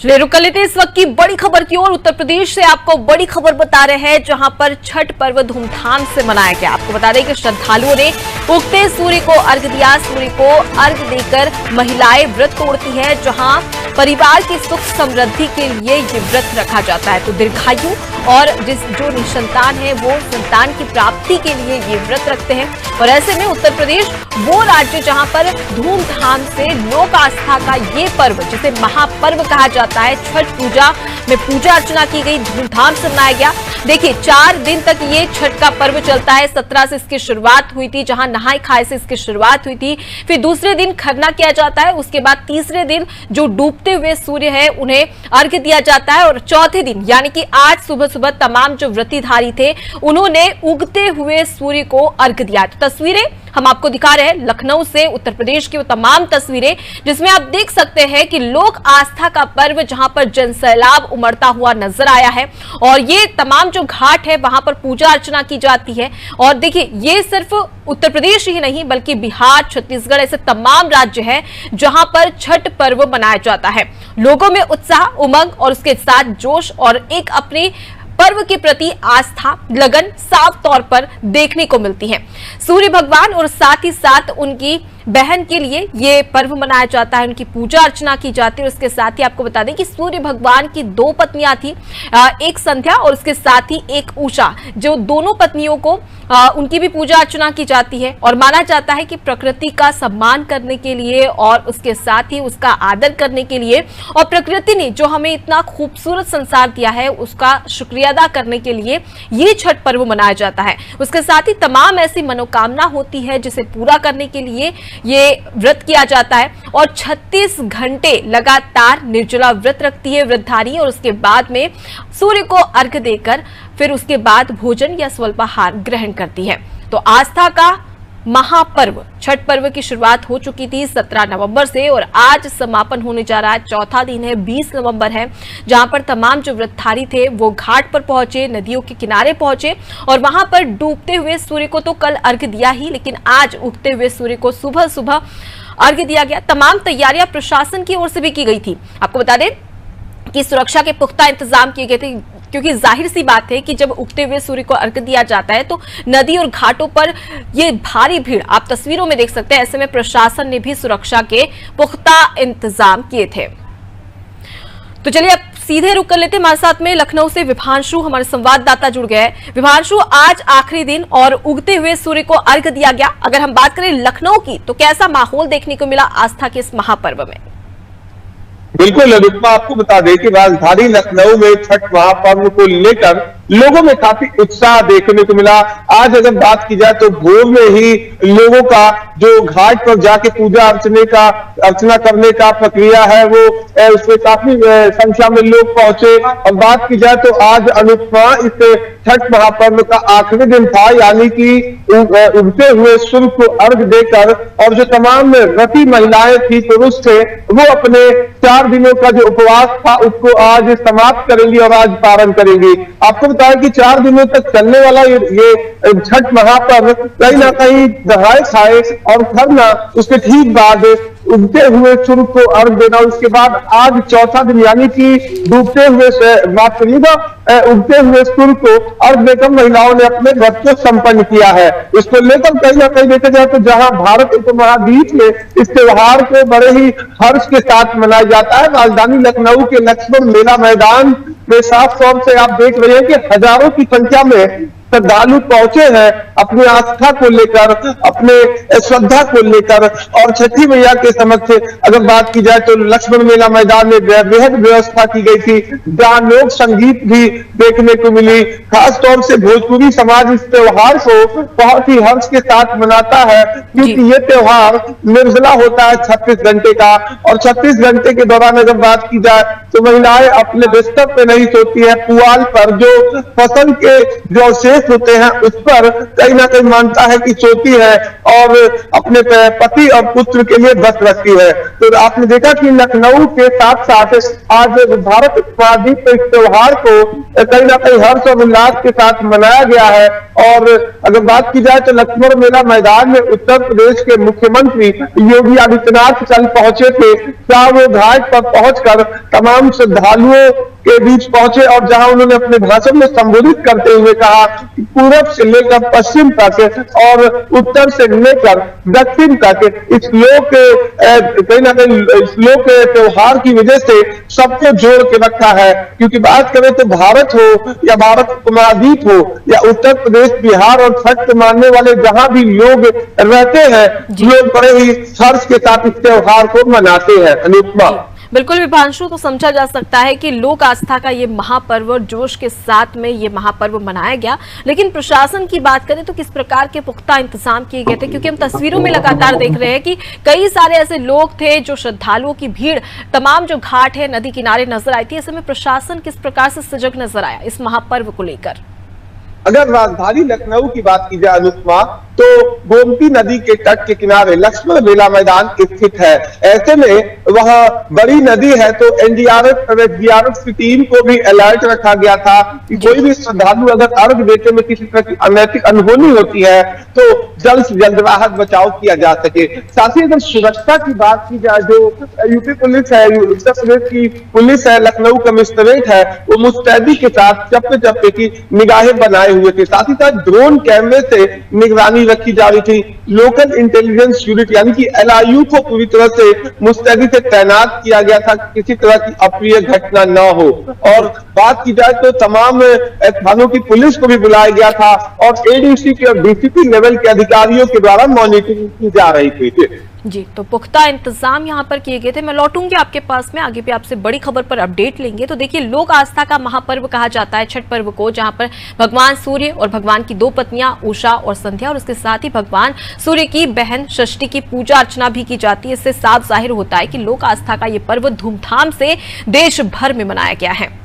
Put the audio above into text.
चलिए रुक कर लेते हैं इस वक्त की बड़ी खबर की ओर। उत्तर प्रदेश से आपको बड़ी खबर बता रहे हैं, जहां पर छठ पर्व धूमधाम से मनाया गया। आपको बता दें कि श्रद्धालुओं ने उगते सूर्य को अर्घ दिया। सूर्य को अर्घ देकर महिलाएं व्रत तोड़ती है, जहां परिवार की सुख समृद्धि के लिए ये व्रत रखा जाता है। तो दीर्घायु और जो निसंतान है वो संतान की प्राप्ति के लिए ये व्रत रखते हैं। और ऐसे में उत्तर प्रदेश वो राज्य जहां पर धूमधाम से लोक आस्था का ये पर्व, जिसे महापर्व कहा जाता है, छठ पूजा में पूजा अर्चना की गई, धूमधाम से मनाया गया। देखिए 4 दिन तक ये छठ का पर्व चलता है। 17 से इसकी शुरुआत हुई थी, जहां नहाय खाए से इसकी शुरुआत हुई थी। फिर दूसरे दिन खरना किया जाता है। उसके बाद तीसरे दिन जो डूबते हुए सूर्य है उन्हें अर्घ्य दिया जाता है। और चौथे दिन यानी कि आज सुबह सुबह तमाम जो व्रतीधारी थे उन्होंने उगते हुए सूर्य को अर्घ्य दिया। तो तस्वीरें हम आपको दिखा रहे हैं लखनऊ से, उत्तर प्रदेश की वो तमाम तस्वीरें जिसमें आप देख सकते हैं कि लोक आस्था का पर्व, जहां पर जनसैलाब उमड़ता हुआ नजर आया है। और ये तमाम जो घाट है वहां पर पूजा अर्चना की जाती है। और देखिए ये सिर्फ उत्तर प्रदेश ही नहीं बल्कि बिहार, छत्तीसगढ़, ऐसे तमाम राज्य हैं जहां पर छठ पर्व मनाया जाता है। लोगों में उत्साह, उमंग और उसके साथ जोश और एक अपने पर्व के प्रति आस्था, लगन साफ तौर पर देखने को मिलती है। सूर्य भगवान और साथ ही साथ उनकी बहन के लिए ये पर्व मनाया जाता है, उनकी पूजा अर्चना की जाती है। और उसके साथ ही आपको बता दें कि सूर्य भगवान की 2 पत्नियां थी, एक संध्या और उसके साथ ही एक उषा, जो दोनों पत्नियों को उनकी भी पूजा अर्चना की जाती है। और माना जाता है कि प्रकृति का सम्मान करने के लिए और उसके साथ ही उसका आदर करने के लिए और प्रकृति ने जो हमें इतना खूबसूरत संसार दिया है उसका शुक्रिया अदा करने के लिए ये छठ पर्व मनाया जाता है। उसके साथ ही तमाम ऐसी मनोकामना होती है जिसे पूरा करने के लिए ये व्रत किया जाता है। और 36 घंटे लगातार निर्जला व्रत रखती है व्रतधारी। और उसके बाद में सूर्य को अर्घ्य देकर फिर उसके बाद भोजन या स्वल्पाहार ग्रहण करती है। तो आस्था का महापर्व छठ पर्व की शुरुआत हो चुकी थी 17 नवंबर से और आज समापन होने जा रहा है। चौथा दिन है, 20 नवंबर है, जहां पर तमाम जो व्रतधारी थे वो घाट पर पहुंचे, नदियों के किनारे पहुंचे और वहां पर डूबते हुए सूर्य को तो कल अर्घ्य दिया ही, लेकिन आज उगते हुए सूर्य को सुबह सुबह अर्घ्य दिया गया। तमाम तैयारियां प्रशासन की ओर से भी की गई थी। आपको बता दें कि सुरक्षा के पुख्ता इंतजाम किए गए थे, क्योंकि जाहिर सी बात है कि जब उगते हुए सूर्य को अर्घ्य दिया जाता है तो नदी और घाटों पर ये भारी भीड़ आप तस्वीरों में देख सकते हैं। ऐसे में प्रशासन ने भी सुरक्षा के पुख्ता इंतजाम किए थे। तो चलिए अब सीधे रुक कर लेते हैं। हमारे साथ में लखनऊ से विभांशु हमारे संवाददाता जुड़ गए हैं। विभांशु, आज आखिरी दिन और उगते हुए सूर्य को अर्घ्य दिया गया। अगर हम बात करें लखनऊ की तो कैसा माहौल देखने को मिला आस्था के इस महापर्व में? बिल्कुल रुकमा, आपको बता दें कि राजधानी लखनऊ में छठ महापर्व को लेकर लोगों में काफी उत्साह देखने को मिला। आज अगर बात की जाए तो भोर में ही लोगों का जो घाट पर जाके पूजा अर्चना करने का प्रक्रिया है वो उसमें काफी संख्या में लोग पहुंचे। और बात की जाए तो आज अनुपमा इस छठ महापर्व का आखिरी दिन था, यानी कि उगते हुए सूर्य को अर्घ्य देकर और जो तमाम व्रती महिलाएं थी, पुरुष थे, वो अपने 4 दिनों का जो उपवास था उसको आज समाप्त करेंगी और आज पारण करेंगी। आपको बताया कि 4 दिनों तक चलने वाला ये छठ महापर्व कहीं ना कहीं नहाए खाए और खरना, उसके ठीक बाद उगते हुए सूर्य को अर्घ्य देना, उसके बाद आज चौथा दिन यानी कि डूबते हुए उगते हुए सूर्य को अर्घ्य देकर महिलाओं ने अपने व्रत को संपन्न किया है। इसको लेकर कहीं ना कहीं देखा जाए तो जहां भारत उपमहाद्वीप में इस त्योहार को बड़े ही हर्ष के साथ मनाया जाता है, राजधानी लखनऊ के लक्ष्मण मेला मैदान में साफ तौर से आप देख रहे हैं कि हजारों की संख्या में श्रद्धालु पहुंचे हैं अपनी आस्था को लेकर, अपने श्रद्धा को लेकर। और छठी मैया के समक्ष अगर बात की जाए तो लक्ष्मण मेला मैदान में बेहद व्यवस्था की गई थी, जहां लोक संगीत भी देखने को मिली। खास तौर से भोजपुरी समाज इस त्योहार को बहुत ही हर्ष के साथ मनाता है, क्योंकि ये त्योहार निर्जला होता है 36 घंटे का। और 36 घंटे के दौरान अगर बात की जाए तो महिलाएं अपने बिस्तर पे नहीं सोती है, पुआल पर जो फसल के जो अवशेष होते हैं उस पर कहीं ना कहीं मानता है कि सोती है और अपने पति और पुत्र के लिए व्रत रखती है। तो आपने देखा कि लखनऊ के साथ साथ आज भारत उपमहाद्वीप इस त्योहार को कहीं ना कहीं हर्ष और उल्लास के साथ मनाया गया है। और अगर बात की जाए तो लक्ष्मण मेला मैदान में उत्तर प्रदेश के मुख्यमंत्री योगी आदित्यनाथ कल पहुंचे थे, जहां वो घाट पर पहुंचकर तमाम तमाम श्रद्धालुओं के बीच पहुंचे और जहां उन्होंने अपने भाषण में संबोधित करते हुए कहा कि पूरब से लेकर पश्चिम तक और उत्तर से लेकर दक्षिण तक इस लोक कहीं ना कहीं इस लोक त्योहार की वजह से सबको जोड़ के रखा है। क्योंकि बात करें तो भारत हो या भारत उपमहाद्वीप हो या उत्तर प्रदेश, बिहार और छठ को मानने वाले जहां भी लोग रहते हैं, लोग बड़े ही हर्ष के साथ इस त्योहार को मनाते हैं। अनुपमा, बिल्कुल विभांशु, तो समझा जा सकता है कि लोक आस्था का ये महापर्व और जोश के साथ में ये महापर्व मनाया गया। लेकिन प्रशासन की बात करें तो किस प्रकार के पुख्ता इंतजाम किए गए थे? क्योंकि हम तस्वीरों में लगातार देख रहे हैं कि कई सारे ऐसे लोग थे, जो श्रद्धालुओं की भीड़ तमाम जो घाट है नदी किनारे नजर आई थी। ऐसे में प्रशासन किस प्रकार से सजग नजर आया इस महापर्व को लेकर? अगर राजधानी लखनऊ की बात की जाए अनुपमा, तो गोमती नदी के तट के किनारे लक्ष्मण मेला मैदान स्थित है। ऐसे में वह बड़ी नदी है तो एनडीआरएफ और एसडीआरएफ की टीम को भी अलर्ट रखा गया था कि कोई भी श्रद्धालु अगर अर्घ देते में किसी तरह की अनैतिक अनहोनी होती है तो जल्द से जल्द राहत बचाव किया जा सके। साथ ही अगर सुरक्षा की बात की जाए, जो यूपी पुलिस है, उत्तर प्रदेश की पुलिस है, लखनऊ कमिश्नरेट है, वो मुस्तैदी के साथ चप्पे चप्पे की निगाहें बनाए हुए थे। साथ ही साथ ड्रोन कैमरे से निगरानी रखी जा रही थी। लोकल इंटेलिजेंस यूनिट यानी कि एलआईयू को पूरी तरह से मुस्तैदी से तैनात किया गया था, किसी तरह की अप्रिय घटना न हो। और बात की जाए तो तमाम थानों की पुलिस को भी बुलाया गया था और एडीसी के और डीसीपी लेवल के अधिकारियों के द्वारा मॉनिटरिंग की जा रही थी। जी, तो पुख्ता इंतजाम यहाँ पर किए गए थे। मैं लौटूंगी आपके पास में, आगे भी आपसे बड़ी खबर पर अपडेट लेंगे। तो देखिए, लोक आस्था का महापर्व कहा जाता है छठ पर्व को, जहां पर भगवान सूर्य और भगवान की दो पत्नियां उषा और संध्या और उसके साथ ही भगवान सूर्य की बहन षष्ठी की पूजा अर्चना भी की जाती है। इससे साफ जाहिर होता है कि लोक आस्था का ये पर्व धूमधाम से देश भर में मनाया गया है।